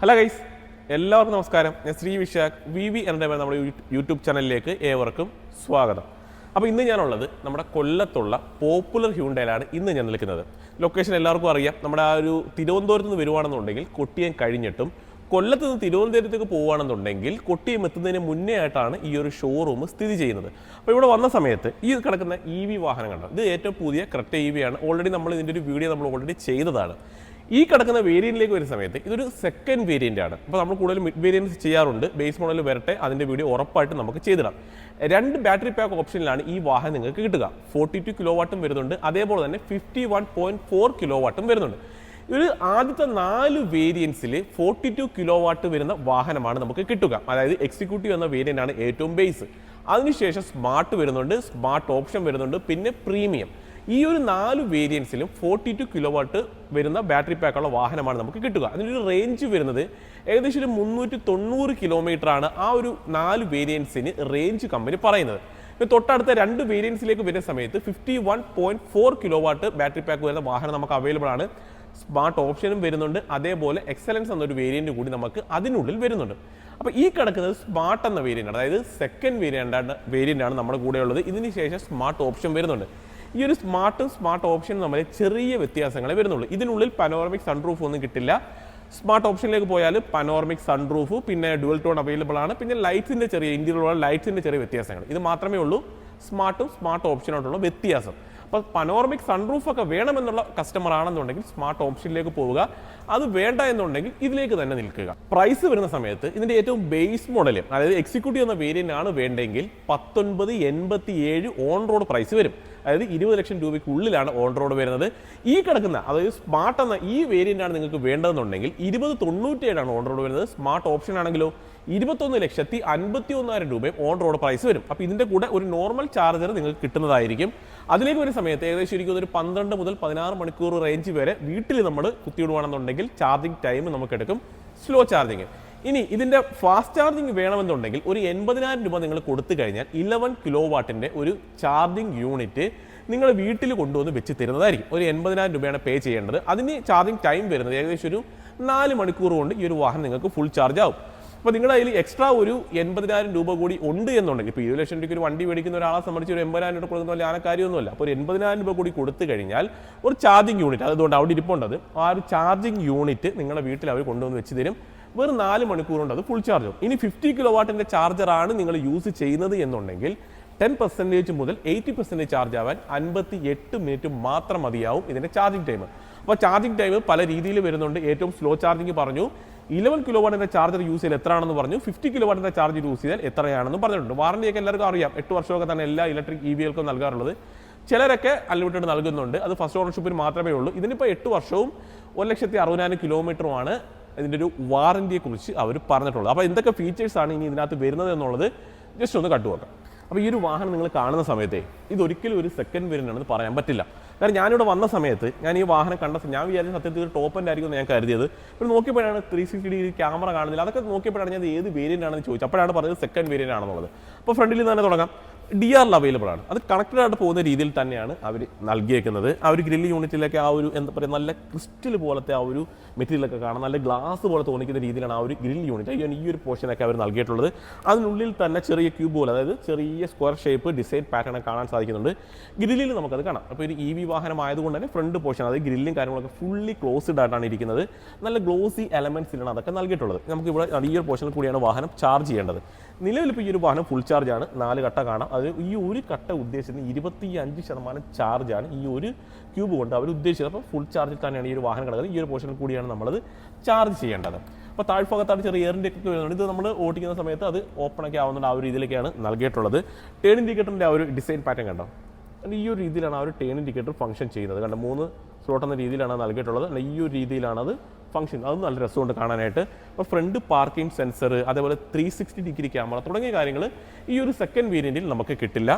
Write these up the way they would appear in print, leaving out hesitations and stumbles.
Hello guys, എല്ലാവർക്കും നമസ്കാരം. ഞാൻ ശ്രീ വിശാഖ് വി എൻ്റർടൈൻമെൻറ്റ് നമ്മുടെ യൂട്യൂബ് ചാനലിലേക്ക് ഏവർക്കും സ്വാഗതം. അപ്പോൾ ഇന്ന് ഞാനുള്ളത് നമ്മുടെ കൊല്ലത്തുള്ള പോപ്പുലർ ഹ്യൂണ്ടയിലാണ് ഇന്ന് ഞാൻ നിൽക്കുന്നത്. ലൊക്കേഷൻ എല്ലാവർക്കും അറിയാം. നമ്മുടെ ആ ഒരു തിരുവനന്തപുരത്ത് നിന്ന് വരുവാണെന്നുണ്ടെങ്കിൽ കൊട്ടിയം കഴിഞ്ഞിട്ടും കൊല്ലത്ത് നിന്ന് തിരുവനന്തപുരത്തേക്ക് പോകുകയാണെന്നുണ്ടെങ്കിൽ കൊട്ടിയം എത്തുന്നതിന് മുന്നേ ആയിട്ടാണ് ഈ ഒരു ഷോറൂം സ്ഥിതി ചെയ്യുന്നത്. അപ്പോൾ ഇവിടെ വന്ന സമയത്ത് ഈ കിടക്കുന്ന വാഹനം കണ്ടോ, ഇത് ഏറ്റവും പുതിയ ക്രെറ്റ ആണ്. ഓൾറെഡി നമ്മൾ ഇതിൻ്റെ ഒരു വീഡിയോ നമ്മൾ ഓൾറെഡി ചെയ്തതാണ്. ഈ കിടക്കുന്ന വേരിയന്റിലേക്ക് വരുന്ന സമയത്ത് ഇതൊരു സെക്കൻഡ് വേരിയന്റ് ആണ്. അപ്പോൾ നമ്മൾ കൂടുതൽ മിഡ് വേരിയൻസ് ചെയ്യാറുണ്ട്. ബേസ് മോഡൽ വരട്ടെ, അതിൻ്റെ വീഡിയോ ഉറപ്പായിട്ട് നമുക്ക് ചെയ്തിടാം. 2 ബാറ്ററി പാക്ക് ഓപ്ഷനിലാണ് ഈ വാഹനം നിങ്ങൾക്ക് കിട്ടുക. 42 കിലോ വാട്ടും വരുന്നുണ്ട്, അതേപോലെ തന്നെ 51.4 കിലോ വാട്ടും വരുന്നുണ്ട്. ഒരു ആദ്യത്തെ 4 വേരിയൻസിൽ 42 കിലോ വാട്ട് വരുന്ന വാഹനമാണ് നമുക്ക് കിട്ടുക. അതായത് എക്സിക്യൂട്ടീവ് എന്ന വേരിയന്റ് ആണ് ഏറ്റവും ബേസ്. അതിനുശേഷം സ്മാർട്ട് വരുന്നുണ്ട്, സ്മാർട്ട് ഓപ്ഷൻ വരുന്നുണ്ട്, പിന്നെ പ്രീമിയം. ഈ ഒരു 4 വേരിയൻസിലും 42 കിലോ വാട്ട് വരുന്ന ബാറ്ററി പാക്കുള്ള വാഹനമാണ് നമുക്ക് കിട്ടുക. അതിനൊരു റേഞ്ച് വരുന്നത് ഏകദേശം ഒരു 390 കിലോമീറ്റർ ആണ് ആ ഒരു 4 വേരിയൻസിന് റേഞ്ച് കമ്പനി പറയുന്നത്. ഇപ്പോൾ തൊട്ടടുത്ത 2 വേരിയൻസിലേക്ക് വരുന്ന സമയത്ത് 51.4 കിലോ വാട്ട് ബാറ്ററി പാക്ക് വരുന്ന വാഹനം നമുക്ക് അവൈലബിൾ ആണ്. സ്മാർട്ട് ഓപ്ഷനും വരുന്നുണ്ട്, അതേപോലെ എക്സലൻസ് എന്നൊരു വേരിയന്റ് കൂടി നമുക്ക് അതിനുള്ളിൽ വരുന്നുണ്ട്. അപ്പോൾ ഈ കിടക്കുന്നത് സ്മാർട്ട് എന്ന വേരിയന്റ്, അതായത് സെക്കൻഡ് വേരിയന്റ് ആണ് നമ്മുടെ കൂടെ ഉള്ളത്. ഇതിന് ശേഷം സ്മാർട്ട് ഓപ്ഷൻ വരുന്നുണ്ട്. ഈ ഒരു സ്മാർട്ടും സ്മാർട്ട് ഓപ്ഷനും തമ്മിൽ ചെറിയ വ്യത്യാസങ്ങളെ വരുന്നുള്ളൂ. ഇതിനുള്ളിൽ പനോറമിക് സൺറൂഫ് ഒന്നും കിട്ടില്ല. സ്മാർട്ട് ഓപ്ഷനിലേക്ക് പോയാൽ പനോറമിക് സൺറൂഫ്, പിന്നെ ഡുവൽ ടോൺ അവൈലബിൾ ആണ്, പിന്നെ ലൈറ്റ്സിന്റെ ചെറിയ ഇന്റീരിയറുള്ള ലൈറ്റ്സിന്റെ ചെറിയ വ്യത്യാസങ്ങൾ. ഇത് മാത്രമേ ഉള്ളൂ സ്മാർട്ടും സ്മാർട്ട് ഓപ്ഷനോട്ടുള്ള വ്യത്യാസം. അപ്പോൾ പനോറമിക് സൺറൂഫ് ഒക്കെ വേണമെന്നുള്ള കസ്റ്റമർ ആണെന്നുണ്ടെങ്കിൽ സ്മാർട്ട് ഓപ്ഷനിലേക്ക് പോവുക. അത് വേണ്ട എന്നുണ്ടെങ്കിൽ ഇതിലേക്ക് തന്നെ നിൽക്കുക. പ്രൈസ് വരുന്ന സമയത്ത് ഇതിന്റെ ഏറ്റവും ബേസ് മോഡൽ, അതായത് എക്സിക്യൂട്ടീവ് എന്ന വേരിയന്റ് ആണ് വേണ്ടെങ്കിൽ 1987 ഓൺ റോഡ് പ്രൈസ് വരും. അതായത് 20 ലക്ഷം രൂപയ്ക്കുള്ളിലാണ് ഓൺ റോഡ് വരുന്നത്. ഈ കിടക്കുന്ന, അതായത് സ്മാർട്ട് എന്ന ഈ വേരിയന്റ് ആണ് നിങ്ങൾക്ക് വേണ്ടതെന്നുണ്ടെങ്കിൽ 2097 ആണ് ഓൺ റോഡ് വരുന്നത്. സ്മാർട്ട് ഓപ്ഷൻ ആണെങ്കിലോ 21,51,000 രൂപയും ഓൺ റോഡ് പ്രൈസ് വരും. അപ്പോൾ ഇതിന്റെ കൂടെ ഒരു നോർമൽ ചാർജർ നിങ്ങൾക്ക് കിട്ടുന്നതായിരിക്കും. അതിലേക്ക് വരുന്ന സമയത്ത് ഏകദേശം ഒരു 12 മുതൽ 16 മണിക്കൂർ റേഞ്ച് വരെ വീട്ടിൽ നമ്മൾ കുത്തിയിടുകയാണെന്നുണ്ടെങ്കിൽ ചാർജിങ് ടൈം നമുക്ക് എടുക്കും, സ്ലോ ചാർജിങ്. ഇനി ഇതിന്റെ ഫാസ്റ്റ് ചാർജിങ് വേണമെന്നുണ്ടെങ്കിൽ ഒരു 80,000 രൂപ നിങ്ങൾ കൊടുത്തു കഴിഞ്ഞാൽ 11 കിലോ വാട്ടിന്റെ ഒരു ചാർജിങ് യൂണിറ്റ് നിങ്ങൾ വീട്ടിൽ കൊണ്ടുവന്ന് വെച്ച് തരുന്നതായിരിക്കും. ഒരു 80,000 രൂപയാണ് പേ ചെയ്യേണ്ടത്. അതിന് ചാർജിങ് ടൈം വരുന്നത് ഏകദേശം ഒരു 4 മണിക്കൂർ കൊണ്ട് ഈ ഒരു വാഹനം നിങ്ങൾക്ക് ഫുൾ ചാർജ് ആവും. അപ്പോൾ നിങ്ങളുടെ കയ്യിൽ എക്സ്ട്രാ ഒരു 80,000 രൂപ കൂടി ഉണ്ട് എന്നുണ്ടെങ്കിൽ, ഇപ്പോൾ 20 ലക്ഷം രൂപയ്ക്ക് ഒരു വണ്ടി മേടിക്കുന്ന ഒരാളെ സംബന്ധിച്ച് ഒരു 80,000 രൂപ കൊടുക്കുന്ന പോലെ കാര്യമൊന്നുമല്ല. അപ്പോൾ ഒരു 80,000 രൂപ കൂടി കൊടുത്തു കഴിഞ്ഞാൽ ഒരു ചാർജിങ് യൂണിറ്റ്, അതുകൊണ്ട് അവിടെ ഇരിപ്പുണ്ടത്, ആ ഒരു ചാർജിങ് യൂണിറ്റ് നിങ്ങളുടെ വീട്ടിൽ അവർ കൊണ്ടുവന്ന് വെച്ച് തരും. വെറും 4 മണിക്കൂർ കൊണ്ട് അത് ഫുൾ ചാർജ് ആവും. ഇനി 50 കിലോ വാട്ടിന്റെ ചാർജറാണ് നിങ്ങൾ യൂസ് ചെയ്യുന്നത് എന്നുണ്ടെങ്കിൽ 10% മുതൽ 80% ചാർജ് ആവാൻ 58 മിനിറ്റ് മാത്രം മതിയാവും ഇതിന്റെ ചാർജിങ് ടൈം. അപ്പോൾ ചാർജിങ് ടൈം പല രീതിയിൽ വരുന്നുണ്ട്. ഏറ്റവും സ്ലോ ചാർജിങ് പറഞ്ഞു, 11 കിലോ വാട്ടിന്റെ ചാർജർ യൂസ് ചെയ്താൽ എത്രയാണെന്ന് പറഞ്ഞു, 50 കിലോ വാട്ടിന്റെ ചാർജർ യൂസ് ചെയ്താൽ എത്രയാണെന്ന് പറഞ്ഞിട്ടുണ്ട്. വാറണ്ടിയൊക്കെ എല്ലാവർക്കും അറിയാം, 8 വർഷമൊക്കെ തന്നെ എല്ലാ ഇലക്ട്രിക് EVകൾക്കും നൽകാറുള്ളത്. ചിലരൊക്കെ അൺലിമിറ്റഡ് നൽകുന്നുണ്ട്, അത് ഫസ്റ്റ് ഓണർഷിപ്പിന് മാത്രമേ ഉള്ളൂ. ഇതിനിപ്പോൾ 8 വർഷവും 1,60,000 കിലോമീറ്ററുമാണ് ഇതിൻ്റെ ഒരു വാറണ്ടിയെ കുറിച്ച് അവർ പറഞ്ഞിട്ടുള്ളത്. അപ്പോൾ എന്തൊക്കെ ഫീച്ചേഴ്സാണ് ഇനി ഇതിനകത്ത് വരുന്നത് എന്നുള്ളത് ജസ്റ്റ് ഒന്ന് കണ്ടുപോക്കാം. അപ്പോൾ ഈ ഒരു വാഹനം നിങ്ങൾ കാണുന്ന സമയത്തെ ഇതൊരിക്കലും ഒരു സെക്കൻഡ് വേരിയന്റ് ആണെന്ന് പറയാൻ പറ്റില്ല. കാരണം ഞാനിവിടെ വന്ന സമയത്ത് ഞാൻ ഈ വാഹനം കണ്ട ഞാൻ വിചാരിച്ച സത്യത്തിൽ ടോപ്പ് എൻഡ് ആയിരിക്കും ഞാൻ കരുതിയത്. ഇപ്പോൾ നോക്കിയപ്പോഴാണ് 360 ഡിഗ്രി ക്യാമറ കാണുന്നില്ല. അതൊക്കെ നോക്കിയപ്പോഴാണ് ഞാൻ ഏത് വേരിയന്റ് ആണെന്ന് ചോദിച്ചത്. അപ്പോഴാണ് പറഞ്ഞത് സെക്കൻഡ് വേരിയന്റ് ആണെന്നുള്ളത്. അപ്പോൾ ഫ്രണ്ടിൽ നിന്ന് തന്നെ തുടങ്ങാം. DRL അവൈലബിൾ ആണ്. അത് കണക്റ്റഡ് ആയിട്ട് പോകുന്ന രീതിയിൽ തന്നെയാണ് അവർ നൽകിയേക്കുന്നത്. ആ ഒരു ഗ്രില്ല് യൂണിറ്റിലൊക്കെ ആ ഒരു എന്താ പറയുക, നല്ല ക്രിസ്റ്റൽ പോലത്തെ ആ ഒരു മെറ്റീരിയലൊക്കെ കാണാം, നല്ല ഗ്ലാസ് പോലെ തോന്നിക്കുന്ന രീതിയിലാണ് ആ ഒരു ഗ്രില്ല് യൂണിറ്റ് ഈ ഒരു പോർഷനൊക്കെ അവർ നൽകിയിട്ടുള്ളത്. അതിനുള്ളിൽ തന്നെ ചെറിയ ക്യൂബ് പോലെ, അതായത് ചെറിയ സ്ക്വയർ ഷേപ്പ് ഡിസൈൻ പാറ്റേൺ കാണാൻ സാധിക്കുന്നുണ്ട്. ഗ്രില്ലിൽ നമുക്കത് കാണാം. അപ്പോൾ ഒരു EV വാഹനം ആയതുകൊണ്ട് തന്നെ ഫ്രണ്ട് പോർഷൻ, അതായത് ഗ്രില്ലും കാര്യങ്ങളൊക്കെ ഫുള്ളി ക്ലോസ്ഡ് ആയിട്ടാണ് ഇരിക്കുന്നത്. നല്ല ഗ്ലോസി എലമെന്റ്സിലാണ് അതൊക്കെ നൽകിയിട്ടുള്ളത്. നമുക്ക് ഇവിടെ ഈ ഒരു പോർഷനിൽ കൂടിയാണ് വാഹനം ചാർജ് ചെയ്യേണ്ടത്. നിലവിൽ ഇപ്പോൾ ഈ ഒരു വാഹനം ഫുൾ ചാർജാണ്. 4 കട്ട കാണാം. അത് ഈ ഒരു കട്ട ഉദ്ദേശിച്ചത് 25% ചാർജാണ് ഈ ഒരു ക്യൂബ് കൊണ്ട് അവർ ഉദ്ദേശിച്ചത്. അപ്പോൾ ഫുൾ ചാർജിൽ തന്നെയാണ് ഈ ഒരു വാഹനം കിടക്കുന്നത്. ഈ ഒരു പോർഷനിൽ കൂടിയാണ് നമ്മളത് ചാർജ് ചെയ്യേണ്ടത്. അപ്പോൾ താഴ്ഭാഗത്താണ് ചെറിയ എയർ ഇൻഡിക്കേറ്റർ വരുന്നുണ്ട്. ഇത് നമ്മൾ ഓടിക്കുന്ന സമയത്ത് അത് ഓപ്പൺ ഒക്കെ ആവുന്നുണ്ട്. ആ ഒരു രീതിയിലേക്കാണ് നൽകിയിട്ടുള്ളത്. ടേൺ ഇൻഡിക്കേറ്ററിൻ്റെ ആ ഒരു ഡിസൈൻ പാറ്റേൺ കണ്ടോ, ഈ ഒരു രീതിയിലാണ് ആ ഒരു ടേൺ ഇൻഡിക്കേറ്റർ ഫംഗ്ഷൻ ചെയ്യുന്നത്. കണ്ടോ, 3 സ്ലോട്ട് എന്ന രീതിയിലാണ് നൽകിയിട്ടുള്ളത്. ഈ ഒരു രീതിയിലാണ് അത് ഫംഗ്ഷൻ. അത് നല്ല രസമുണ്ട് കാണാനായിട്ട്. അപ്പോൾ ഫ്രണ്ട് പാർക്കിംഗ് സെൻസർ, അതേപോലെ 360 ഡിഗ്രി ക്യാമറ തുടങ്ങിയ കാര്യങ്ങൾ ഈ ഒരു സെക്കൻഡ് വേരിയന്റിൽ നമുക്ക് കിട്ടില്ല.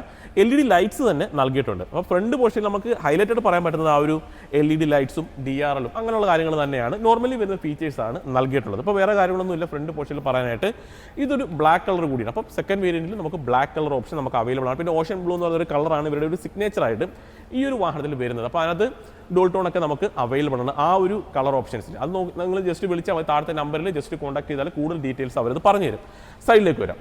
LED ലൈറ്റ്സ് തന്നെ നൽകിയിട്ടുണ്ട്. അപ്പോൾ ഫ്രണ്ട് പോർഷനിൽ നമുക്ക് ഹൈലൈറ്റായിട്ട് പറയാൻ പറ്റുന്നത് ആ ഒരു LED ലൈറ്റ്സും DRLും അങ്ങനെയുള്ള കാര്യങ്ങൾ തന്നെയാണ് നോർമലി വരുന്ന ഫീച്ചേഴ്സാണ് നൽകിയിട്ടുള്ളത്. അപ്പോൾ വേറെ കാര്യങ്ങളൊന്നുമില്ല ഫ്രണ്ട് പോർഷനിൽ പറയാനായിട്ട്. ഇതൊരു ബ്ലാക്ക് കളർ കൂടിയാണ്. അപ്പോൾ സെക്കൻഡ് വേരിയന്റിൽ നമുക്ക് ബ്ലാക്ക് കളർ ഓപ്ഷൻ നമുക്ക് അവൈലബിൾ ആണ്. പിന്നെ ഓഷൻ ബ്ലൂ എന്ന് പറയുന്ന ഒരു കളറാണ് ഇവരുടെ ഒരു സിഗ്നേച്ചറായിട്ട് ഈ ഒരു വാഹനത്തിൽ വരുന്നത്. അപ്പോൾ അതിനകത്ത് ഡോൾ ടോൺ ഒക്കെ നമുക്ക് അവൈലബിൾ ആണ് ആ ഒരു കളർ ഓപ്ഷൻസിൽ. അത് നിങ്ങൾ ജസ്റ്റ് വിളിച്ചാൽ മതി, താഴത്തെ നമ്പറിൽ ജസ്റ്റ് കോൺടാക്ട് ചെയ്താൽ കൂടുതൽ ഡീറ്റെയിൽസ് അവരത് പറഞ്ഞു തരും. സൈഡിലേക്ക് വരാം.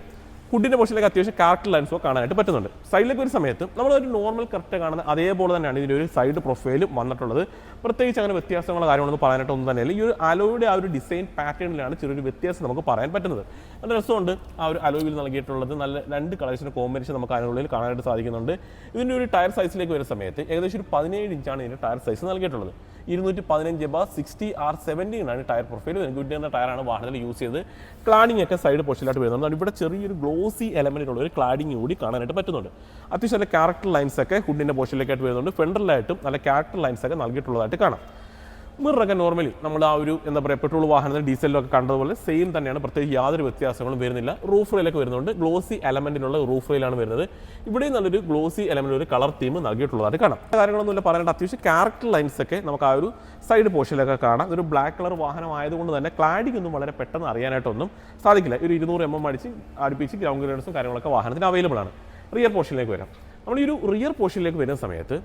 ഹുഡിൻ്റെ പോർഷനിലേക്ക് അത്യാവശ്യം ക്യാരക്ടർ ലൈൻസോ കാണാനായിട്ട് പറ്റുന്നുണ്ട്. സൈഡിലേക്ക് ഒരു സമയത്ത് നമ്മളൊരു നോർമൽ കറക്റ്റ് കാണുന്ന അതേപോലെ തന്നെയാണ് ഇതിൻ്റെ ഒരു സൈഡ് പ്രൊഫൈലും വന്നിട്ടുള്ളത്. പ്രത്യേകിച്ച് അങ്ങനെ വ്യത്യാസങ്ങളോ കാര്യങ്ങളൊന്നും പറയാനായിട്ട് ഒന്നും തന്നെയല്ല. ഈ ഒരു അലോയുടെ ആ ഒരു ഡിസൈൻ പാറ്റേണിലാണ് ചെറിയൊരു വ്യത്യാസം നമുക്ക് പറയാൻ പറ്റുന്നത്. നല്ല രസമുണ്ട്. ആ ഒരു അലോയിൽ നൽകിയിട്ടുള്ളത് നല്ല 2 കളേഴ്സിൻ്റെ കോമ്പിനേഷൻ നമുക്ക് അതിനുള്ളിൽ കാണാനായിട്ട് സാധിക്കുന്നുണ്ട്. ഇതിൻ്റെ ഒരു ടയർ സൈസിലേക്ക് വരുന്ന സമയത്ത് ഏകദേശം ഒരു 17 ഇഞ്ചാണ് ഇതിൻ്റെ ടയർ സൈസ് നൽകിയിട്ടുള്ളത്. 215/60R17 ആണ് ടയർ പ്രൊഫൈൽ. ഗുഡ് എന്ന ടയറാണ് വാഹനത്തിൽ യൂസ് ചെയ്ത്. ക്ലാഡിംഗ് ഒക്കെ സൈഡ് പോർഷനിലായിട്ട് വരുന്നുണ്ട്. ഇവിടെ ചെറിയൊരു ഗ്ലോസി എലമെന്റിലുള്ള ഒരു ക്ലാഡിംഗ് കൂടി കാണാനായിട്ട് പറ്റുന്നുണ്ട്. അത്യാവശ്യം നല്ല ക്യാരക്ടർ ലൈൻസ് ഒക്കെ ഹുഡിൻ്റെ പോർഷനിലേക്കായിട്ട് വരുന്നുണ്ട്. ഫ്രണ്ടിലായിട്ടും നല്ല ക്യാരക്ടർ ലൈൻസ് ഒക്കെ നൽകിയിട്ടുള്ളതായിട്ട് കാണാം. മിററൊക്കെ നോർമലി നമ്മൾ ആ ഒരു എന്താ പറയുക പെട്രോൾ വാഹനത്തിൽ ഡീസലിലൊക്കെ കണ്ടതുപോലെ സെയിം തന്നെയാണ്. പ്രത്യേകിച്ച് യാതൊരു വ്യത്യാസങ്ങളും വരുന്നില്ല. റൂഫ് റെയിലൊക്കെ വരുന്നുണ്ട്. ഗ്ലോസി എലമെന്റിലുള്ള റൂഫ് റെയിലാണ് വരുന്നത്. ഇവിടെയും നല്ലൊരു ഗ്ലോസി എലമെന്റ് ഒരു കളർ തീം നൽകിയിട്ടുള്ളതായിട്ട് കാണാം. കാര്യങ്ങളൊന്നുമില്ല പറയാനായിട്ട്. അത്യാവശ്യം ക്യാരക്ടർ ലൈൻസ് ഒക്കെ നമുക്ക് ആ ഒരു സൈഡ് പോർഷനിലൊക്കെ കാണാം. ഒരു ബ്ലാക്ക് കളർ വാഹനം ആയതുകൊണ്ട് തന്നെ ക്ലാഡിംഗ് ഒന്നും വളരെ പെട്ടെന്ന് അറിയാനായിട്ടൊന്നും സാധിക്കില്ല. ഒരു 200 mm അടുപ്പിച്ച് ഗ്രൗണ്ട് ക്ലിയറൻസും കാര്യങ്ങളൊക്കെ വാഹനത്തിന് അവൈലബിൾ ആണ്. റിയർ പോർഷനിലേക്ക് വരാം. നമ്മൾ ഈ ഒരു റിയർ പോർഷനിലേക്ക് വരുന്ന സമയത്ത്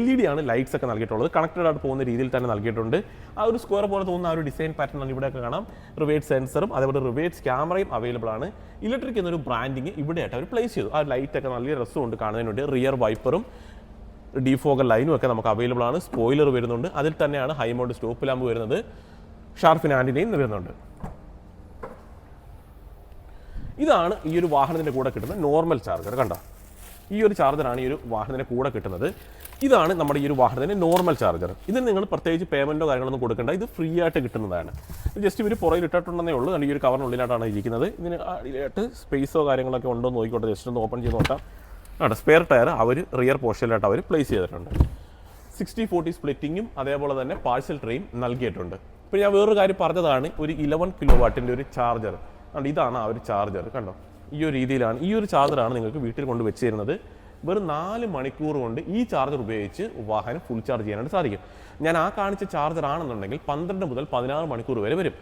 LED ആണ് ലൈറ്റ്സ് ഒക്കെ നൽകിയിട്ടുള്ളത്. കണക്റ്റഡ് ആയിട്ട് പോകുന്ന രീതിയിൽ തന്നെ നൽകിയിട്ടുണ്ട്. ആ ഒരു സ്ക്വയർ പോലെ തോന്നുന്ന ആ ഒരു ഡിസൈൻ പാറ്റേൺ ആണ് ഇവിടെയൊക്കെ കാണാം. റിവേഴ്സ് സെൻസറും അതേപോലെ റിവേഴ്സ് ക്യാമറയും അവൈലബിൾ ആണ്. ഇലക്ട്രിക് എന്നൊരു ബ്രാൻഡിങ് ഇവിടെയായിട്ട് അവർ പ്ലേസ് ചെയ്തു. ആ ലൈറ്റ് ഒക്കെ നല്ല രസമുണ്ട് കാണുന്നതിനുണ്ട്. റിയർ വൈപ്പറും ഡിഫോഗർ ലൈനും ഒക്കെ നമുക്ക് അവൈലബിൾ ആണ്. സ്പോയിലർ വരുന്നുണ്ട്. അതിൽ തന്നെയാണ് ഹൈ മൗണ്ട് സ്റ്റോപ്പ് ലാമ്പ് വരുന്നത്. ഷാർഫിൻ ആൻറ്റിനയും വരുന്നുണ്ട്. ഇതാണ് ഈ ഒരു വാഹനത്തിൻ്റെ കൂടെ കിട്ടുന്ന നോർമൽ ചാർജർ. കണ്ടോ, ഈ ഒരു ചാർജറാണ് ഈ ഒരു വാഹനത്തിൻ്റെ കൂടെ കിട്ടുന്നത്. ഇതാണ് നമ്മുടെ ഈ ഒരു വാഹനത്തിൻ്റെ നോർമൽ ചാർജർ. ഇതിന് നിങ്ങൾ പ്രത്യേകിച്ച് പേയ്മെൻറ്റോ കാര്യങ്ങളൊന്നും കൊടുക്കേണ്ട. ഇത് ഫ്രീ ആയിട്ട് കിട്ടുന്നതാണ്. ജസ്റ്റ് ഇവർ പുറകിൽ ഇട്ടിട്ടുണ്ടെന്നേ ഉള്ളൂ. ഈ ഒരു കവറിനുള്ളിലായിട്ടാണ് ഇരിക്കുന്നത്. ഇതിന് അടിയിലായിട്ട് സ്പേസോ കാര്യങ്ങളൊക്കെ ഉണ്ടോ എന്ന് നോക്കിക്കോട്ടെ. ജസ്റ്റ് ഒന്ന് ഓപ്പൺ ചെയ്ത് നോക്കാം. സ്പെയർ ടയർ അവർ റിയർ പോർഷനിലായിട്ട് അവർ പ്ലേസ് ചെയ്തിട്ടുണ്ട്. 60/40 സ്പ്ലിറ്റിങ്ങും അതേപോലെ തന്നെ പാഴ്സൽ ട്രെയും നൽകിയിട്ടുണ്ട്. ഇപ്പോൾ ഞാൻ വേറൊരു കാര്യം പറഞ്ഞതാണ്, ഒരു 11 kW ഒരു ചാർജർ. ഇതാണ് ആ ഒരു ചാർജർ. കണ്ടോ, ഈ ഒരു രീതിയിലാണ് ഈ ഒരു ചാർജറാണ് നിങ്ങൾക്ക് വീട്ടിൽ കൊണ്ട് വെച്ച് തരുന്നത്. വെറും 4 മണിക്കൂർ കൊണ്ട് ഈ ചാർജർ ഉപയോഗിച്ച് വാഹനം ഫുൾ ചാർജ് ചെയ്യാനായിട്ട് സാധിക്കും. ഞാൻ ആ കാണിച്ച ചാർജർ ആണെന്നുണ്ടെങ്കിൽ 12 മുതൽ 16 മണിക്കൂർ വരെ വരും.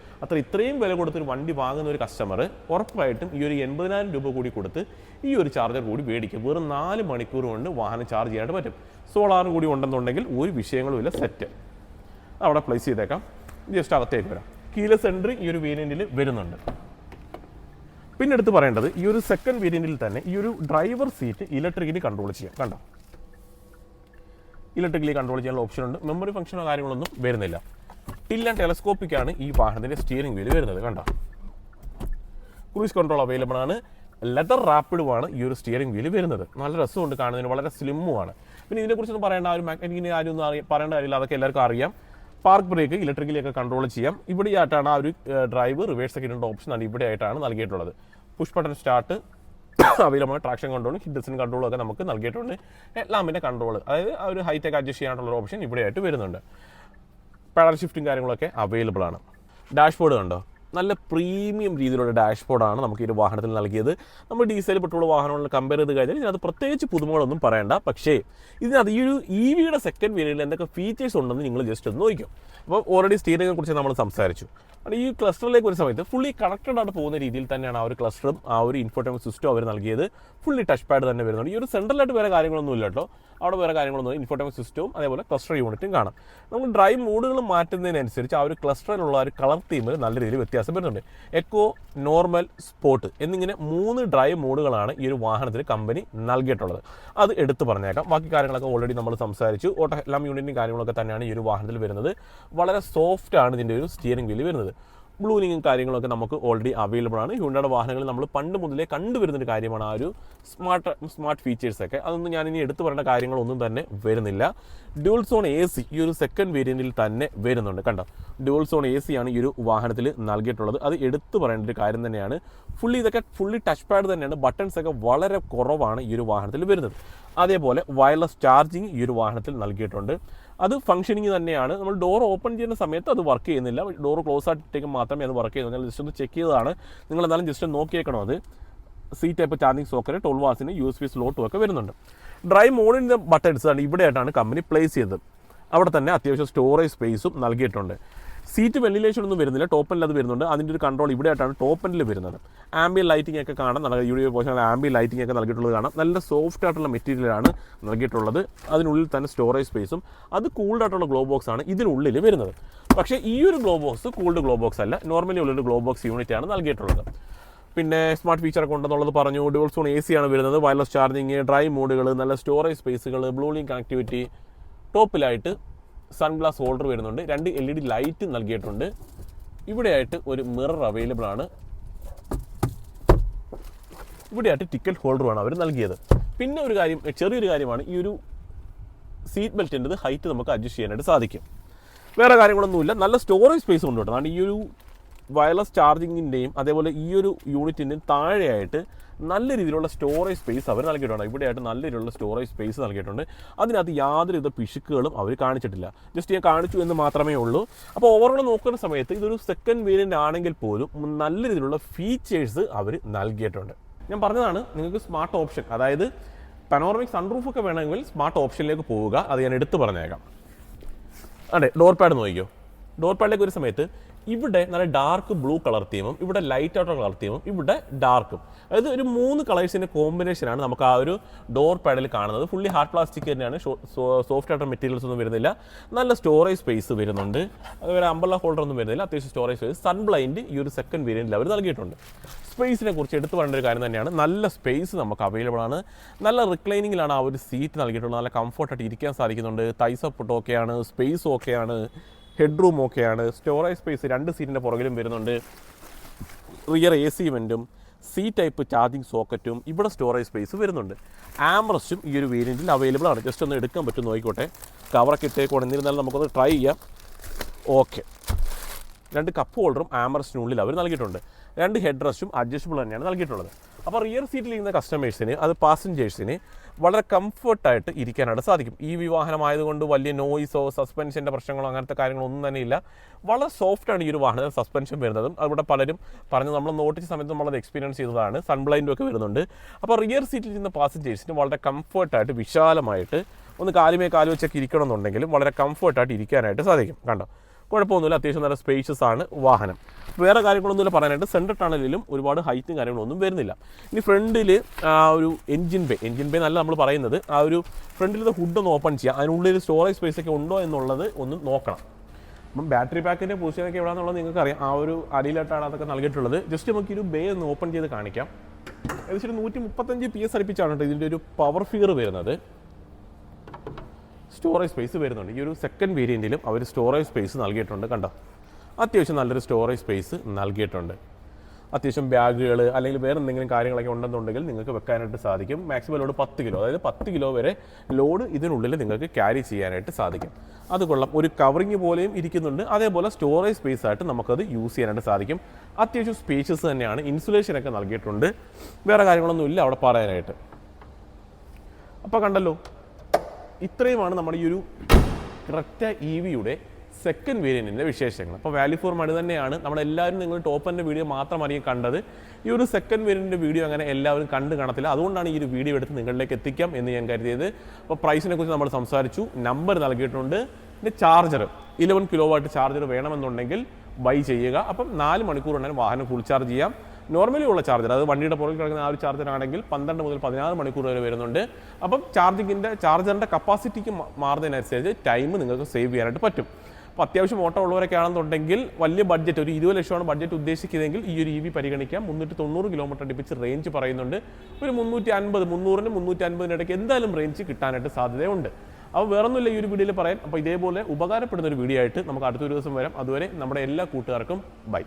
ഇത്രയും വില കൊടുത്തൊരു വണ്ടി വാങ്ങുന്ന ഒരു കസ്റ്റമർ ഉറപ്പായിട്ടും ഈ ഒരു 80,000 രൂപ കൂടി കൊടുത്ത് ഈ ഒരു ചാർജർ കൂടി മേടിക്കും. വെറും 4 മണിക്കൂർ കൊണ്ട് വാഹനം ചാർജ് ചെയ്യാനായിട്ട് പറ്റും. സോളാറും കൂടി ഉണ്ടെന്നുണ്ടെങ്കിൽ ഒരു വിഷയങ്ങളുമില്ല. സെറ്റ് അവിടെ പ്ലേസ് ചെയ്തേക്കാം. ജസ്റ്റ് അകത്തേക്ക് വരാം. കീലെസ് എൻട്രി ഈ ഒരു വേരിയന്റിൽ വരുന്നുണ്ട്. പിന്നെ എടുത്ത് പറയേണ്ടത് ഈ ഒരു സെക്കൻഡ് വേരിയന്റിൽ തന്നെ ഈ ഒരു ഡ്രൈവർ സീറ്റ് ഇലക്ട്രിക്കലി കൺട്രോൾ ചെയ്യാം. കണ്ടോ, ഇലക്ട്രിക്കലി കൺട്രോൾ ചെയ്യാനുള്ള ഓപ്ഷൻ ഉണ്ട്. മെമ്മറി ഫംഗ്ഷനോ കാര്യങ്ങളൊന്നും വരുന്നില്ല. ടിൽ ആൻഡ് ടെലസ്കോപ്പിക്കാണ് ഈ വാഹനത്തിന്റെ സ്റ്റിയറിംഗ് വീല് വരുന്നത്. കണ്ടോ, ക്രൂസ് കൺട്രോൾ അവൈലബിൾ ആണ്. ലെതർ റാപ്പിഡുമാണ് ഈ ഒരു സ്റ്റിയറിംഗ് വീല് വരുന്നത്. നല്ല രസമുണ്ട് കാണുന്നതിന്, വളരെ സ്ലിമ്മുമാണ്. പിന്നെ ഇതിനെക്കുറിച്ചൊന്നും പറയേണ്ട ആ ഒരു മാഗ്നറ്റിക്കിൻ്റെ കാര്യം ഒന്നും പറയേണ്ട കാര്യമില്ല. അതൊക്കെ എല്ലാവർക്കും അറിയാം. പാർക്ക് ബ്രേക്ക് ഇലക്ട്രിക്കലിയൊക്കെ കൺട്രോൾ ചെയ്യാം. ഇവിടെയായിട്ടാണ് ആ ഒരു ഡ്രൈവ് റിവേഴ്സ് ഒക്കെ ഇടേണ്ട ഓപ്ഷൻ ആണ് ഇവിടെ ആയിട്ടാണ് നൽകിയിട്ടുള്ളത്. പുഷ് ബട്ടൺ സ്റ്റാർട്ട് അവൈലബിൾ ആണ്. ട്രാക്ഷൻ കൺട്രോളും ഹിഡ്സിൻ കൺട്രോളും ഒക്കെ നമുക്ക് നൽകിയിട്ടുണ്ട്. ഹെഡ്ലാമ്പിൻ്റെ കൺട്രോൾ, അതായത് ആ ഒരു ഹൈറ്റൊക്കെ അഡ്ജസ്റ്റ് ചെയ്യാനുള്ള ഓപ്ഷൻ ഇവിടെയായിട്ട് വരുന്നുണ്ട്. പാഡൽ ഷിഫ്റ്റും കാര്യങ്ങളൊക്കെ അവൈലബിൾ ആണ്. ഡാഷ്ബോർഡ് കണ്ടോ, നല്ല പ്രീമിയം രീതിയിലുള്ള ഡാഷ്ബോർഡാണ് നമുക്ക് ഈ ഒരു വാഹനത്തിൽ നൽകിയത്. നമ്മൾ ഡീസൽ പെട്രോൾ വാഹനങ്ങളിൽ കമ്പയർ ചെയ്ത് കഴിഞ്ഞാൽ ഇതിനകത്ത് പ്രത്യേകിച്ച് പുതുമകളൊന്നും പറയണ്ട. പക്ഷേ ഇതിനകത്ത് ഈ ഒരു EVയുടെ സെക്കൻഡ് വേരിയന്റിൽ എന്തൊക്കെ ഫീച്ചേഴ്സ് ഉണ്ടെന്ന് നിങ്ങൾ ജസ്റ്റ് ഒന്ന് നോക്കും. അപ്പോൾ ഓൾറെഡി സ്റ്റിയറിംഗിനെ കുറിച്ച് നമ്മൾ സംസാരിച്ചു. ഈ ക്ലസ്റ്ററിലേക്ക് ഒരു സമയത്ത് ഫുള്ളി കണക്റ്റഡ് ആയിട്ട് പോകുന്ന രീതിയിൽ തന്നെയാണ് ആ ഒരു ക്ലസ്റ്ററും ആ ഒരു ഇൻഫോർടൈൻമെന്റ് സിസ്റ്റം അവർ നൽകിയത്. ഫുള്ളി ടച്ച് പാഡ് തന്നെ വരുന്നുണ്ട്. ഈ ഒരു സെൻട്രലായിട്ട് വേറെ കാര്യങ്ങളൊന്നും ഇല്ല കേട്ടോ. അവിടെ വേറെ കാര്യങ്ങളൊന്നും ഇൻഫോർടൈൻമെന്റ് സിസ്റ്റവും അതേപോലെ ക്ലസ്റ്റർ യൂണിറ്റും കാണാം. നമുക്ക് ഡ്രൈവ് മോഡുകൾ മാറ്റുന്നതിനനുസരിച്ച് ആ ഒരു ക്ലസ്റ്ററിലുള്ള ഒരു കളർ തീമിൽ നല്ല രീതിയിൽ വ്യത്യാസം വരുന്നുണ്ട്. എക്കോ, നോർമൽ, സ്പോർട്ട് എന്നിങ്ങനെ 3 ഡ്രൈവ് മോഡുകളാണ് ഈ ഒരു വാഹനത്തിൽ കമ്പനി നൽകിയിട്ടുള്ളത്. അത് എടുത്തു പറഞ്ഞേക്കാം. ബാക്കി കാര്യങ്ങളൊക്കെ ഓൾറെഡി നമ്മൾ സംസാരിച്ചു. ഓട്ടോ എല്ലാം യൂണിറ്റും കാര്യങ്ങളൊക്കെ തന്നെയാണ് ഈ ഒരു വാഹനത്തിൽ വരുന്നത്. വളരെ സോഫ്റ്റ് ആണ് ഇതിൻ്റെ ഒരു സ്റ്റിയറിംഗ് വീല് വരുന്നത്. ബ്ലൂനിങ്ങും കാര്യങ്ങളൊക്കെ നമുക്ക് ഓൾറെഡി അവൈലബിൾ ആണ്. ഹ്യുണ്ടായുടെ വാഹനങ്ങളിൽ നമ്മൾ പണ്ട് മുതലേ കണ്ടുവരുന്നൊരു കാര്യമാണ് ആ ഒരു സ്മാർട്ട് ഫീച്ചേഴ്സൊക്കെ. അതൊന്നും ഞാനിനി എടുത്തു പറയേണ്ട കാര്യങ്ങളൊന്നും തന്നെ വരുന്നില്ല. ഡ്യുവൽ സോൺ AC ഈ ഒരു സെക്കൻഡ് വേരിയന്റിൽ തന്നെ വരുന്നുണ്ട്. കണ്ടോ, ഡ്യുവൽ സോൺ AC ആണ് ഈ ഒരു വാഹനത്തിൽ നൽകിയിട്ടുള്ളത്. അത് എടുത്തു പറയേണ്ട ഒരു കാര്യം തന്നെയാണ്. ഫുള്ളി ടച്ച് പാഡ് തന്നെയാണ്. ബട്ടൺസ് ഒക്കെ വളരെ കുറവാണ് ഈ ഒരു വാഹനത്തിൽ വരുന്നത്. അതേപോലെ വയർലെസ് ചാർജിങ് ഈ ഒരു വാഹനത്തിൽ നൽകിയിട്ടുണ്ട്. അത് ഫംഗ്ഷനിങ് തന്നെയാണ്. നമ്മൾ ഡോർ ഓപ്പൺ ചെയ്യുന്ന സമയത്ത് അത് വർക്ക് ചെയ്യുന്നില്ല. ഡോർ ക്ലോസ് ആയിട്ടേക്ക് മാത്രമേ അത് വർക്ക് ചെയ്യുന്നു. ഞാൻ ജസ്റ്റ് ഒന്ന് ചെക്ക് ചെയ്തതാണ്. നിങ്ങൾ എന്നാലും ജസ്റ്റ് നോക്കിയേക്കണം. അത് C type charging socket 12 വാട്ട്സിന് USB സ്ലോട്ടും ഒക്കെ വരുന്നുണ്ട്. ഡ്രൈവ് മോഡിൻ്റെ ബട്ടൺസ് ആണ് ഇവിടെയായിട്ടാണ് കമ്പനി പ്ലേസ് ചെയ്തത്. അവിടെ തന്നെ അത്യാവശ്യം സ്റ്റോറേജ് സ്പേസും നൽകിയിട്ടുണ്ട്. സീറ്റ് വെന്റിലേഷൻ ഒന്നും വരുന്നില്ല, ടോപ്പ് എൻഡിൽ അത് വരുന്നുണ്ട്. അതിൻ്റെ ഒരു കൺട്രോൾ ഇവിടെ ആയിട്ടാണ് ടോപ്പ് എൻഡിൽ വരുന്നത്. ആംബിയൻ ലൈറ്റിംഗ് ഒക്കെ കാണാം, നല്ല യൂണിവേഴ്സ് പോർഷൻ ആംബിയൻ ലൈറ്റിംഗ് ഒക്കെ നൽകിയിട്ടുള്ളത് കാണാം. നല്ല സോഫ്റ്റ് ആയിട്ടുള്ള മെറ്റീരിയലാണ് നൽകിയിട്ടുള്ളത്. അതിനുള്ളിൽ തന്നെ സ്റ്റോറേജ് സ്പേസും അത് കൂൾഡ് ആയിട്ടുള്ള ഗ്ലോ ബോക്സ് ആണ് ഇതിനുള്ളിൽ വരുന്നത്. പക്ഷേ ഈ ഒരു glow box cooled glow box അല്ല, നോർമലി ഉള്ളൊരു ഗ്ലോ ബോക്സ് യൂണിറ്റ് ആണ് നൽകിയിട്ടുള്ളത്. പിന്നെ സ്മാർട്ട് ഫീച്ചറൊക്കെ ഉണ്ടെന്നുള്ളത് പറഞ്ഞു. ഡുവൽ സോൺ AC ആണ് വരുന്നത്, വയർലെസ് ചാർജിങ്, ഡ്രൈവ് മോഡുകൾ, നല്ല സ്റ്റോറേജ് സ്പേസുകൾ, ബ്ലൂ ലിങ്ക് കണക്ടിവിറ്റി, ടോപ്പിലായിട്ട് സൺഗ്ലാസ് ഹോൾഡർ വരുന്നുണ്ട്, 2 LED ലൈറ്റ് നൽകിയിട്ടുണ്ട്. ഇവിടെയായിട്ട് ഒരു മിറർ അവൈലബിൾ ആണ്. ഇവിടെയായിട്ട് ടിക്കറ്റ് ഹോൾഡറുമാണ് അവർ നൽകിയത്. പിന്നെ ഒരു കാര്യം, ചെറിയൊരു കാര്യമാണ്, ഈ ഒരു സീറ്റ് ബെൽറ്റിൻ്റെ ഹൈറ്റ് നമുക്ക് അഡ്ജസ്റ്റ് ചെയ്യാനായിട്ട് സാധിക്കും. വേറെ കാര്യങ്ങളൊന്നുമില്ല, നല്ല സ്റ്റോറേജ് സ്പേസ് ഉണ്ട് കേട്ടോ. കാരണം ഈ ഒരു വയർലെസ് ചാർജിങ്ങിൻ്റെയും അതേപോലെ ഈ ഒരു യൂണിറ്റിൻ്റെയും താഴെയായിട്ട് നല്ല രീതിയിലുള്ള സ്റ്റോറേജ് സ്പേസ് അവർ നൽകിയിട്ടുണ്ട്. ഇവിടെയായിട്ട് നല്ല രീതിയിലുള്ള സ്റ്റോറേജ് സ്പേസ് നൽകിയിട്ടുണ്ട്. അതിനകത്ത് യാതൊരുവിധ പിശുക്കുകളും അവർ കാണിച്ചിട്ടില്ല, ജസ്റ്റ് ഞാൻ കാണിച്ചു എന്ന് മാത്രമേ ഉള്ളൂ. അപ്പോൾ ഓവറോൾ നോക്കുന്ന സമയത്ത് ഇതൊരു സെക്കൻഡ് വേരിയൻ്റ് ആണെങ്കിൽ പോലും നല്ല രീതിയിലുള്ള ഫീച്ചേഴ്സ് അവർ നൽകിയിട്ടുണ്ട്. ഞാൻ പറഞ്ഞതാണ്, നിങ്ങൾക്ക് സ്മാർട്ട് ഓപ്ഷൻ, അതായത് പനോറമിക് സൺറൂഫ് ഒക്കെ വേണമെങ്കിൽ സ്മാർട്ട് ഓപ്ഷനിലേക്ക് പോവുക. അത് ഞാൻ എടുത്ത് പറഞ്ഞേക്കാം. അതെ, ഡോർ പാഡ് നോക്കിക്കോ. ഡോർ പാഡിലേക്ക് ഒരു സമയത്ത് ഇവിടെ നല്ല ഡാർക്ക് ബ്ലൂ കളർ തീമും ഇവിടെ ലൈറ്റ് ആയിട്ടുള്ള കളർ തീമും ഇവിടെ ഡാർക്കും, അതായത് ഒരു 3 കളേഴ്സിൻ്റെ കോമ്പിനേഷനാണ് നമുക്ക് ആ ഒരു ഡോർ പാഡിൽ കാണുന്നത്. ഫുള്ളി ഹാർഡ് പ്ലാസ്റ്റിക് തന്നെയാണ്, സോഫ്റ്റ് ആയിട്ടുള്ള മെറ്റീരിയൽസ് ഒന്നും വരുന്നില്ല. നല്ല സ്റ്റോറേജ് സ്പേസ് വരുന്നുണ്ട്, അതുപോലെ അംബ്രല്ല ഹോൾഡർ ഒന്നും വരുന്നില്ല, അത്യാവശ്യം സ്റ്റോറേജ് സ്പേസ്. സൺ ബ്ലൈൻഡ് ഈ ഒരു സെക്കൻഡ് വേരിയൻറ്റിൽ അവർ നൽകിയിട്ടുണ്ട്. സ്പേസിനെ കുറിച്ച് എടുത്തു പറയേണ്ട ഒരു കാര്യം തന്നെയാണ്, നല്ല സ്പേസ് നമുക്ക് അവൈലബിൾ ആണ്. നല്ല റിക്ലൈനിങ്ങിലാണ് ആ ഒരു സീറ്റ് നൽകിയിട്ടുള്ളത്, നല്ല കംഫർട്ടായിട്ട് ഇരിക്കാൻ സാധിക്കുന്നുണ്ട്. തൈ സപ്പോർട്ട് ഓക്കെയാണ്, സ്പേസ് ഓക്കെയാണ്, ഹെഡ് റൂം ഓക്കെയാണ്. സ്റ്റോറേജ് സ്പേസ് 2 സീറ്റിൻ്റെ പുറകിലും വരുന്നുണ്ട്. റിയർ AC വെൻറ്റും ടൈപ്പ് ചാർജിങ് സോക്കറ്റും ഇവിടെ സ്റ്റോറേജ് സ്പേസ് വരുന്നുണ്ട്. ആംറസ്റ്റും ഈ ഒരു വേരിയൻറ്റിൽ അവൈലബിൾ ആണ്. ജസ്റ്റ് ഒന്ന് എടുക്കാൻ പറ്റും നോക്കിക്കോട്ടെ. കവറൊക്കെ ഇട്ടേക്കോടെ, എന്നിരുന്നാലും നമുക്കൊന്ന് ട്രൈ ചെയ്യാം. ഓക്കെ, 2 കപ്പ് ഹോൾഡറും ആംറസ്റ്റിനുള്ളിൽ അവർ നൽകിയിട്ടുണ്ട്. 2 ഹെഡ് റെസ്റ്റും അഡ്ജസ്റ്റബിൾ തന്നെയാണ് നൽകിയിട്ടുള്ളത്. അപ്പോൾ റിയർ സീറ്റിൽ ഇരിക്കുന്ന കസ്റ്റമേഴ്സിന്, അത് പാസഞ്ചേഴ്സിന് വളരെ കംഫർട്ടായിട്ട് ഇരിക്കാനായിട്ട് സാധിക്കും. ഈ വാഹനമായതുകൊണ്ട് വലിയ നോയിസോ സസ്പെൻഷൻ്റെ പ്രശ്നങ്ങളോ അങ്ങനത്തെ കാര്യങ്ങളൊന്നും തന്നെ ഇല്ല. വളരെ സോഫ്റ്റാണ് ഈ ഒരു വാഹനത്തിൽ സസ്പെൻഷൻ വരുന്നതും. അവിടെ പലരും പറഞ്ഞ് നമ്മൾ നോട്ടിച്ച സമയത്ത് നമ്മളത് എക്സ്പീരിയൻസ് ചെയ്തതാണ്. സൺബ്ലൈൻഡും ഒക്കെ വരുന്നുണ്ട്. അപ്പോൾ റിയർ സീറ്റിൽ ഇരുന്ന പാസഞ്ചേഴ്സിന് വളരെ കംഫർട്ടായിട്ട് വിശാലമായിട്ട് ഒന്ന് കാലുമേ കാല് വെച്ചൊക്കെ ഇരിക്കണമെന്നുണ്ടെങ്കിലും വളരെ കംഫർട്ടായിട്ട് ഇരിക്കാനായിട്ട് സാധിക്കും. കണ്ടോ, കുഴപ്പമൊന്നുമില്ല, അത്യാവശ്യം നല്ല സ്പേഷ്യസ് ആണ് വാഹനം. വേറെ കാര്യങ്ങളൊന്നുമില്ല പറയാനായിട്ട്. സെൻട്രൽ ടണലിലും ഒരുപാട് ഹൈറ്റും കാര്യങ്ങളൊന്നും വരുന്നില്ല. ഇനി ഫ്രണ്ടിൽ ഒരു എൻജിൻ ബേ നല്ല നമ്മൾ പറയുന്നത്, ആ ഒരു ഫ്രണ്ടിലത്തെ ഹുഡ് ഒന്ന് ഓപ്പൺ ചെയ്യുക, അതിനുള്ളിൽ സ്റ്റോറേജ് സ്പേസ് ഒക്കെ ഉണ്ടോ എന്നുള്ളത് ഒന്ന് നോക്കണം. അപ്പം ബാറ്ററി പാക്കിൻ്റെ പൊസിഷനൊക്കെ എവിടെയാണെന്നുള്ളത് നിങ്ങൾക്കറിയാം, ആ ഒരു അടിയിലായിട്ടാണ് അതൊക്കെ നൽകിയിട്ടുള്ളത്. ജസ്റ്റ് നമുക്ക് ഒരു ബേ ഒന്ന് ഓപ്പൺ ചെയ്ത് കാണിക്കാം. ഏകദേശം 135 PS അടുപ്പിച്ചാണ് കേട്ടോ ഇതിൻ്റെ ഒരു പവർ ഫിഗർ വരുന്നത്. സ്റ്റോറേജ് സ്പേസ് വരുന്നുണ്ട്. ഈ ഒരു സെക്കൻഡ് വേരിയൻറ്റിലും അവർ സ്റ്റോറേജ് സ്പേസ് നൽകിയിട്ടുണ്ട്. കണ്ടോ, അത്യാവശ്യം നല്ലൊരു സ്റ്റോറേജ് സ്പേസ് നൽകിയിട്ടുണ്ട്. അത്യാവശ്യം ബാഗുകൾ അല്ലെങ്കിൽ വേറെ എന്തെങ്കിലും കാര്യങ്ങളൊക്കെ ഉണ്ടെന്നുണ്ടെങ്കിൽ നിങ്ങൾക്ക് വെക്കാനായിട്ട് സാധിക്കും. മാക്സിമം ലോഡ് 10 കിലോ, അതായത് 10 കിലോ വരെ ലോഡ് ഇതിനുള്ളിൽ നിങ്ങൾക്ക് ക്യാരി ചെയ്യാനായിട്ട് സാധിക്കും. അത് കൊള്ളാം. ഒരു കവറിങ് പോലെയും ഇരിക്കുന്നുണ്ട്, അതേപോലെ സ്റ്റോറേജ് സ്പേസ് ആയിട്ട് നമുക്കത് യൂസ് ചെയ്യാനായിട്ട് സാധിക്കും. അത്യാവശ്യം സ്പേഷ്യസ് തന്നെയാണ്. ഇൻസുലേഷനൊക്കെ നൽകിയിട്ടുണ്ട്. വേറെ കാര്യങ്ങളൊന്നും ഇല്ല അവിടെ പറയാനായിട്ട്. അപ്പോൾ കണ്ടല്ലോ, ഇത്രയുമാണ് നമ്മുടെ ഈ ഒരു ക്രെറ്റ EVയുടെ സെക്കൻഡ് വേരിയൻറ്റിൻ്റെ വിശേഷങ്ങൾ. അപ്പോൾ വാല്യൂ ഫോർ മണി തന്നെയാണ്. നമ്മളെല്ലാവരും നിങ്ങൾ ടോപ്പ് എൻ്റെ വീഡിയോ മാത്രമായിരിക്കും കണ്ടത്. ഈ ഒരു സെക്കൻഡ് വേരിയൻറ്റിൻ്റെ വീഡിയോ അങ്ങനെ എല്ലാവരും കണ്ടു കാണത്തില്ല. അതുകൊണ്ടാണ് ഈ ഒരു വീഡിയോ എടുത്ത് നിങ്ങളിലേക്ക് എത്തിക്കാം എന്ന് ഞാൻ കരുതിയത്. അപ്പോൾ പ്രൈസിനെ കുറിച്ച് നമ്മൾ സംസാരിച്ചു, നമ്പർ നൽകിയിട്ടുണ്ട്. പിന്നെ ചാർജർ 11 kW ചാർജർ വേണമെന്നുണ്ടെങ്കിൽ ബൈ ചെയ്യുക. അപ്പം 4 മണിക്കൂർ ഉണ്ടെങ്കിൽ വാഹനം ഫുൾ ചാർജ് ചെയ്യാം. നോർമലി ഉള്ള ചാർജർ, അത് വണ്ടിയുടെ പുറകിൽ കിടക്കുന്ന ആ ഒരു ചാർജർ ആണെങ്കിൽ 12 മുതൽ 16 മണിക്കൂർ വരെ വരുന്നുണ്ട്. അപ്പം ചാർജറിൻ്റെ കപ്പാസിറ്റിക്ക് മാറുന്നതിനനുസരിച്ച് ടൈം നിങ്ങൾക്ക് സേവ് ചെയ്യാനായിട്ട് പറ്റും. അപ്പോൾ അത്യാവശ്യം ഓട്ടം ഉള്ളവരൊക്കെ ആണെന്നുണ്ടെങ്കിൽ വലിയ ബഡ്ജറ്റ്, ഒരു 20 ലക്ഷമാണ് ബഡ്ജറ്റ് ഉദ്ദേശിക്കുന്നതെങ്കിൽ ഈ ഒരു EV പരിഗണിക്കാം. 390 കിലോമീറ്റർ അടുപ്പിച്ച് റേഞ്ച് പറയുന്നുണ്ട്. ഒരു 350 350 ഇടയ്ക്ക് എന്തായാലും റേഞ്ച് കിട്ടാനായിട്ട് സാധ്യതയുണ്ട്. അപ്പോൾ വേറൊന്നുമില്ല ഈ ഒരു വീഡിയോയിൽ പറയാൻ. അപ്പോൾ ഇതേപോലെ ഉപകാരപ്പെടുന്ന ഒരു വീഡിയോ ആയിട്ട് നമുക്ക് അടുത്തൊരു ദിവസം വരാം. അതുവരെ നമ്മുടെ എല്ലാ കൂട്ടുകാർക്കും ബൈ.